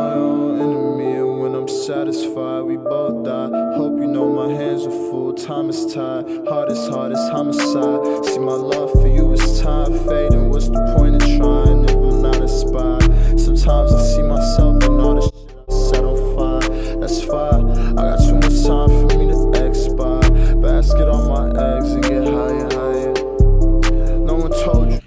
my own enemy, and when I'm satisfied, we both die. Hope you know my hands are full, time is tied. Heart is homicide. See, my love for you is time fading. What's the point of trying if I'm not inspired? Sometimes I see myself in all the shit I set on fire. That's fine, I got too much time for me to expire. Basket on my eggs and get higher, higher. No one told you.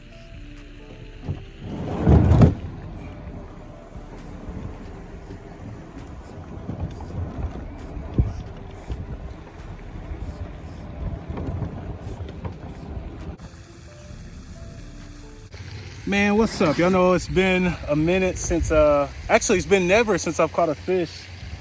Man, what's up? Y'all know it's been a minute since, actually it's been never since I've caught a fish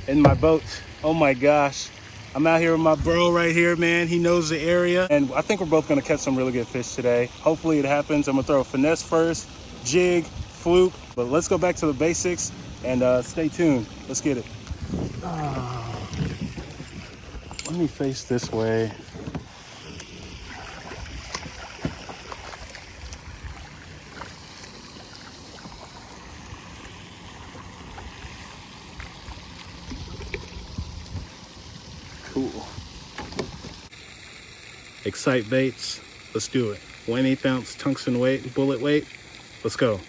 in my boat. Oh my gosh. I'm out here with my bro right here, man. He knows the area. And I think we're both gonna catch some really good fish today. Hopefully it happens. I'm gonna throw a finesse first, jig, fluke. But let's go back to the basics and stay tuned. Let's get it. Let me face this way. Cool. Excite baits. Let's do it. 1/8 ounce tungsten weight, bullet weight. Let's go.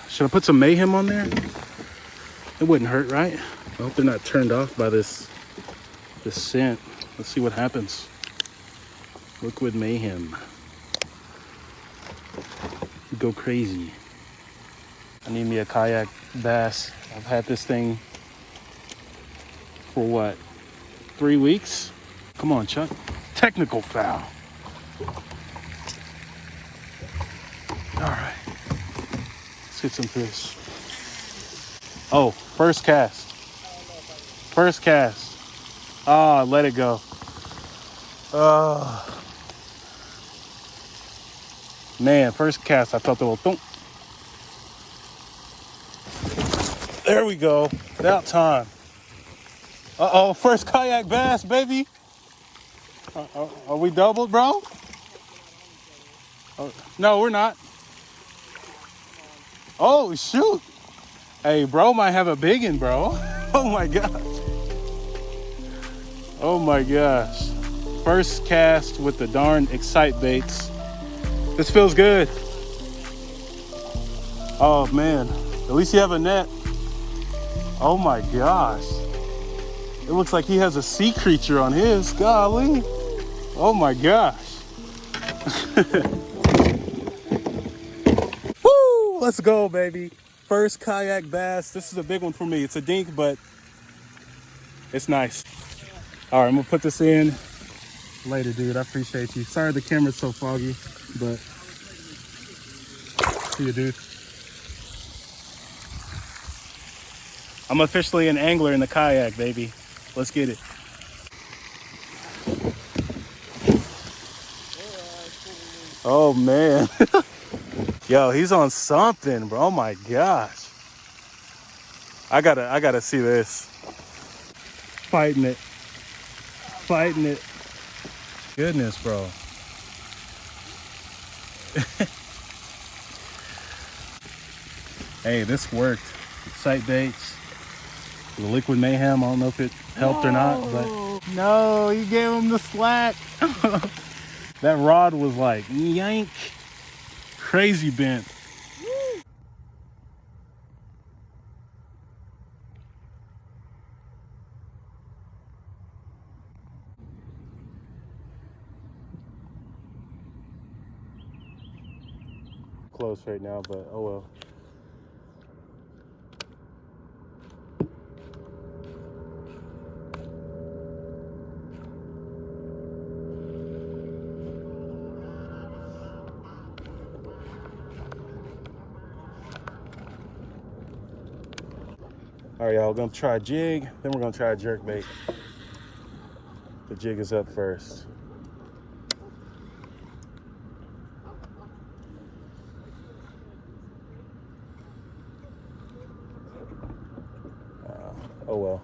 Should I put some mayhem on there? It wouldn't hurt, right? I hope they're not turned off by this scent. Let's see what happens. Liquid mayhem. Go crazy. I need me a kayak bass. I've had this thing for what, 3 weeks? Come on, Chuck. Technical foul. All right, let's get some fish. Oh, first cast. First cast. Ah, let it go. Man, first cast, I felt the little thump. There we go, about time. Uh-oh, first kayak bass, baby. Are we doubled, bro? No, we're not. Oh, shoot. Hey, bro might have a biggin, bro. Oh my gosh. Oh my gosh. First cast with the darn excite baits. This feels good. Oh man, at least you have a net. Oh my gosh. It looks like he has a sea creature on his. Golly. Oh my gosh. Woo! Let's go, baby. First kayak bass. This is a big one for me. It's a dink, but it's nice. All right, I'm gonna put this in later, dude. I appreciate you. Sorry the camera's so foggy, but see you, dude. I'm officially an angler in the kayak, baby. Let's get it. Oh man. Yo, he's on something, bro. Oh my gosh. I gotta see this. Fighting it. Fighting it. Goodness, bro. Hey, this worked. Sight baits. The liquid mayhem. I don't know if it helped or not, but no, you gave him the slack. That rod was like yank, crazy bent. Close right now, but oh well. All right, y'all, we're gonna try a jig, then we're gonna try a jerk bait. The jig is up first. Oh well.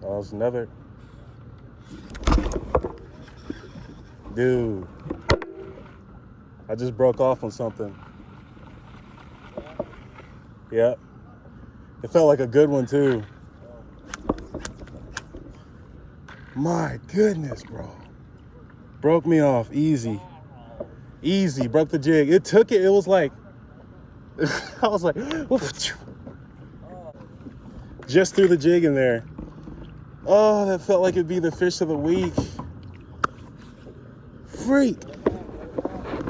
Oh, there's another. Dude. I just broke off on something. Yep. It felt like a good one too. My goodness, bro. Broke me off, easy. Easy, broke the jig. It took it, it was like, I was like, just threw the jig in there. Oh, that felt like it'd be the fish of the week. Freak.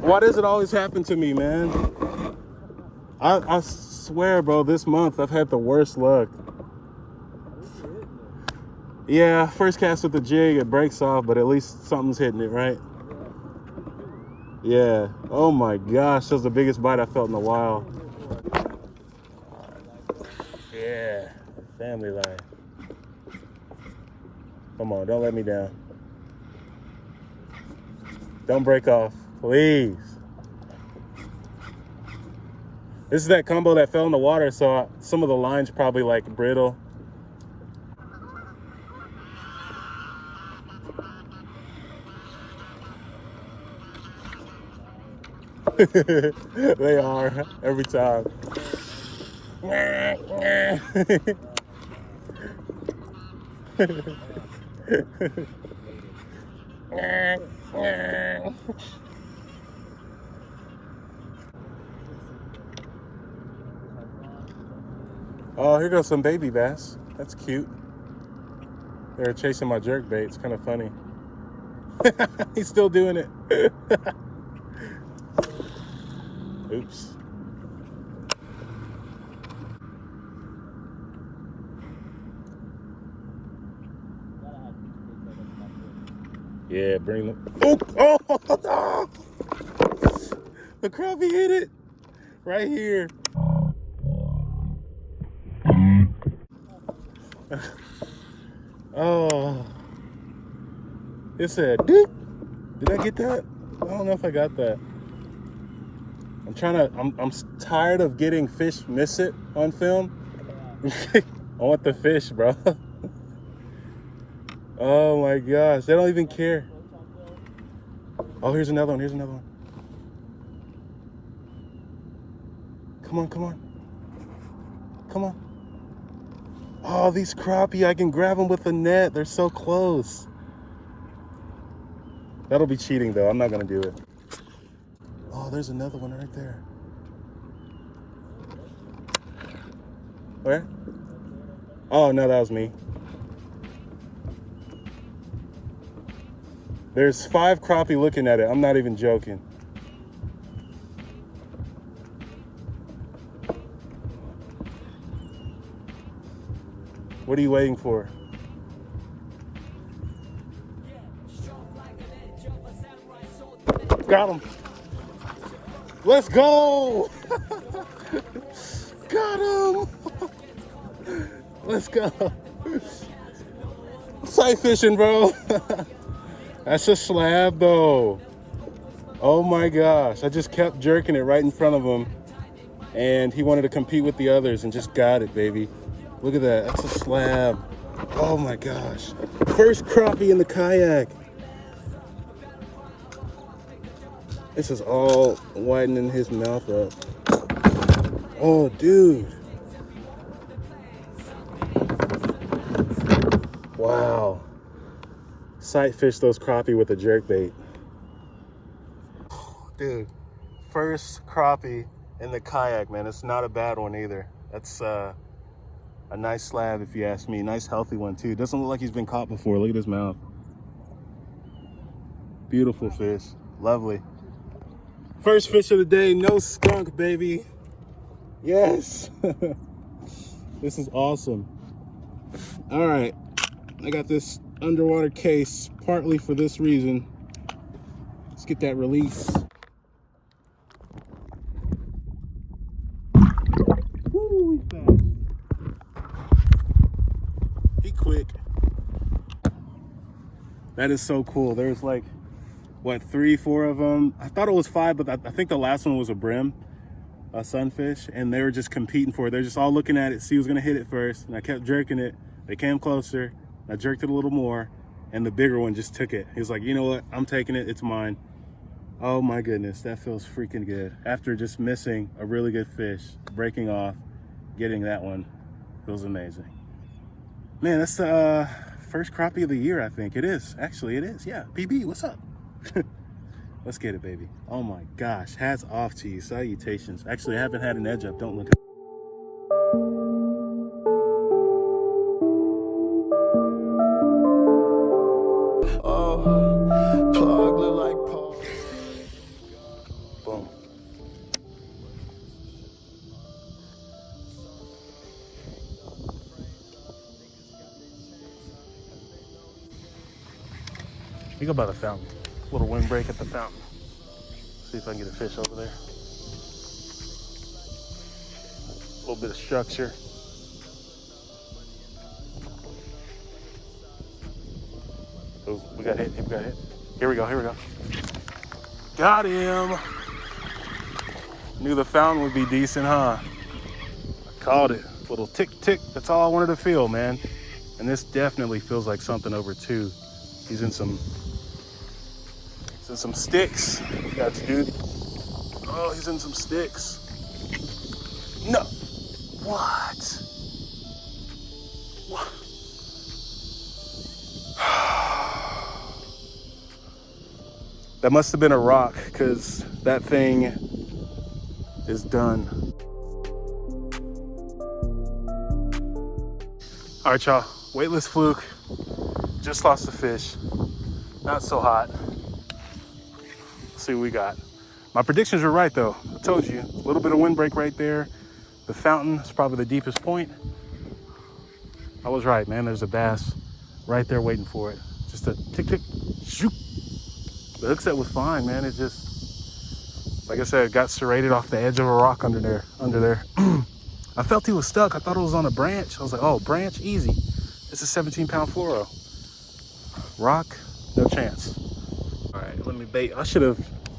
Why does it always happen to me, man? I swear, bro, this month I've had the worst luck. Yeah, first cast with the jig, it breaks off, but at least something's hitting it, right? Yeah. Oh my gosh, that was the biggest bite I felt in a while. Yeah, family life. Come on, don't let me down. Don't break off, please. This is that combo that fell in the water, so some of the line's probably like brittle. They are, every time. Oh, here goes some baby bass. That's cute. They're chasing my jerk bait. It's kind of funny. He's still doing it. Oops. Yeah, bring them. Oh, oh, the crappie hit it right here. Oh, it said, doop. Did I get that? I don't know if I got that. I'm tired of getting fish miss it on film. I want the fish, bro. Oh my gosh, they don't even care. Oh, here's another one, here's another one. Come on, come on. Come on. Oh, these crappie, I can grab them with a net. They're so close. That'll be cheating though, I'm not gonna do it. Oh, there's another one right there. Where? Oh, no, that was me. There's 5 crappie looking at it. I'm not even joking. What are you waiting for? Got him. Let's go. Got him. Let's go. Sight fishing, bro. That's a slab though. Oh my gosh. I just kept jerking it right in front of him. And he wanted to compete with the others and just got it, baby. Look at that. That's a slab. Oh my gosh. First crappie in the kayak. This is all widening his mouth up. Oh, dude. Wow. Sight fish those crappie with a jerkbait. Dude, first crappie in the kayak, man. It's not a bad one either. That's a nice slab if you ask me. Nice healthy one too. Doesn't look like he's been caught before. Look at his mouth. Beautiful fish. Lovely. First fish of the day, no skunk, baby. Yes. This is awesome. All right. I got this underwater case partly for this reason. Let's get that release. Woo, he's fast. He quick. That is so cool. There's like, what, 3, 4 of them? I thought it was 5, but I think the last one was a brim, a sunfish, and they were just competing for it. They're just all looking at it, see who's gonna hit it first. And I kept jerking it. They came closer. I jerked it a little more, and the bigger one just took it. He was like, you know what? I'm taking it. It's mine. Oh my goodness, that feels freaking good. After just missing a really good fish, breaking off, getting that one feels amazing. Man, that's the first crappie of the year, I think. It is. Actually, it is. Yeah. PB, what's up? Let's get it, baby. Oh my gosh. Hats off to you. Salutations. Actually, I haven't had an edge up. Don't look at Oh, plug look like Paul. boom. We go by the fountain. Little windbreak at the fountain. See if I can get a fish over there. A little bit of structure. Oh, we got hit. We got hit. Here we go. Here we go. Got him. Knew the fountain would be decent, huh? I called it. Little tick tick. That's all I wanted to feel, man. And this definitely feels like something over 2. He's in some sticks. That's good. Oh, he's in some sticks. No. What? What? That must have been a rock, because that thing is done. All right, y'all. Weightless fluke. Just lost the fish. Not so hot. Let's see what we got. My predictions were right, though. I told you. A little bit of windbreak right there. The fountain is probably the deepest point. I was right, man. There's a bass right there waiting for it. Just a tick, tick, shoot. The hook set was fine, man. It just, like I said, got serrated off the edge of a rock under there. I felt he was stuck. I thought it was on a branch. I was like, oh, branch, easy. It's a 17-pound fluoro. Rock, no chance. All right, let me bait. I should have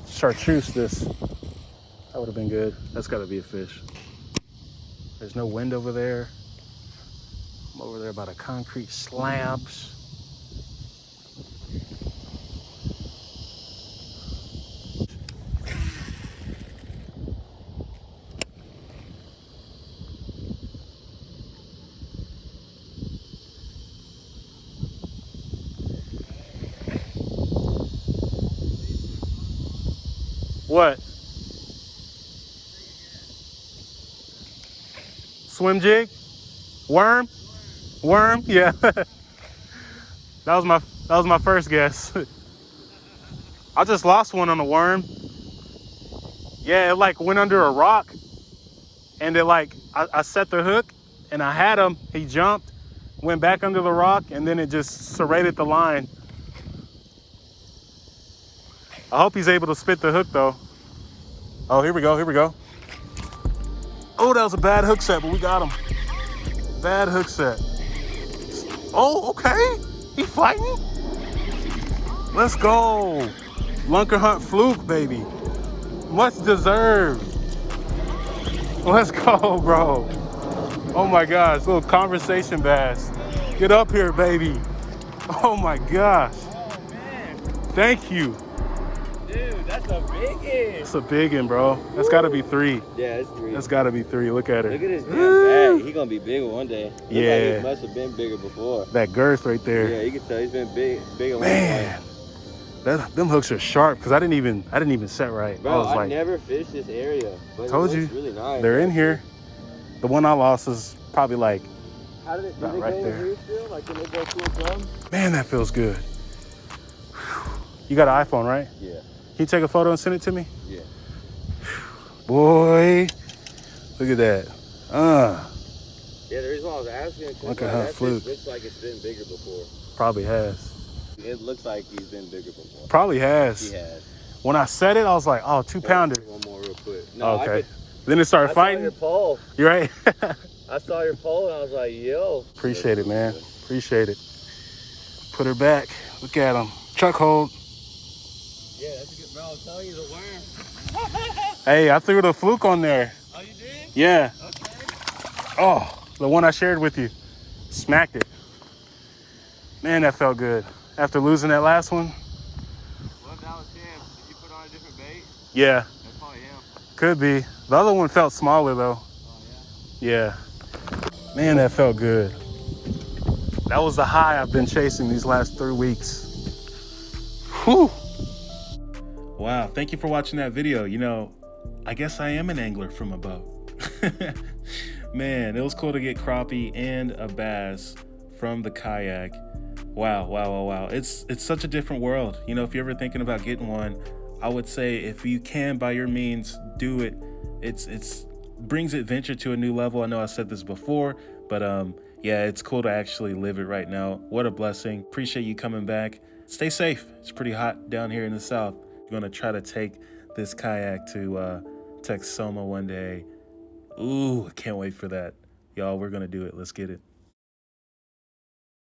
chartreuse this. That would have been good. That's got to be a fish. There's no wind over there. I'm over there by the concrete slabs. What? Swim jig? Worm? Worm? Yeah. that was my first guess. I just lost one on a worm. Yeah, it like went under a rock, and it like I set the hook and I had him. He jumped, went back under the rock, and then it just serrated the line. I hope he's able to spit the hook though. Oh, here we go, here we go. Oh, that was a bad hook set, but we got him. Bad hook set. Oh, okay. He fighting? Let's go. Lunker hunt fluke, baby. Much deserved. Let's go, bro. Oh my gosh, little conversation bass. Get up here, baby. Oh my gosh. Oh man. Thank you. Dude, that's a big one. It's a big one, bro. That's gotta be 3. Yeah, it's 3. That's gotta be 3. Look at her. Look at his damn back. He gonna be bigger one day. Look Yeah. like he must have been bigger before. That girth right there. Yeah, you can tell he's been bigger. Man, them hooks are sharp because I didn't even set right. Bro, I was I like, never fished this area. But told it you, looks really nice. they're in here. The one I lost is probably like, How did it Not right go there. here still? Like, can they go to and from? man, that feels good. Whew. You got an iPhone, right? Yeah. Can you take a photo and send it to me? Yeah. Boy, look at that. Yeah, the reason why I was asking, Look at her that fluke. fish looks like it's been bigger before. Probably has. It looks like he's been bigger before. Probably has. He has. When I said it, I was like, oh, 2-pounder. One more real quick. Okay. Then it started I saw fighting. your pole. You right? I saw your pole and I was like, yo. Appreciate it, man. Appreciate it. Put her back. Look at him. Truck hold. Yeah, that's a good, bro. I was telling you the worm. Hey, I threw the fluke on there. Oh, you did? Yeah. Okay. Oh, the one I shared with you. Smacked it. Man, that felt good. After losing that last one. Well, that was him. Did you put on a different bait? Yeah, That's probably him. could be. The other one felt smaller though. Oh, yeah? Yeah. Man, that felt good. That was the high I've been chasing these last 3 weeks. Whew. Wow, thank you for watching that video. You know, I guess I am an angler from a boat. Man, it was cool to get crappie and a bass from the kayak. Wow, wow, wow, wow. It's such a different world. You know, if you're ever thinking about getting one, I would say if you can, by your means, do it. It's brings adventure to a new level. I know I said this before, but yeah, it's cool to actually live it right now. What a blessing. Appreciate you coming back. Stay safe. It's pretty hot down here in the south. I'm gonna try to take this kayak to Texoma one day. Ooh, I can't wait for that. Y'all, we're gonna do it. Let's get it.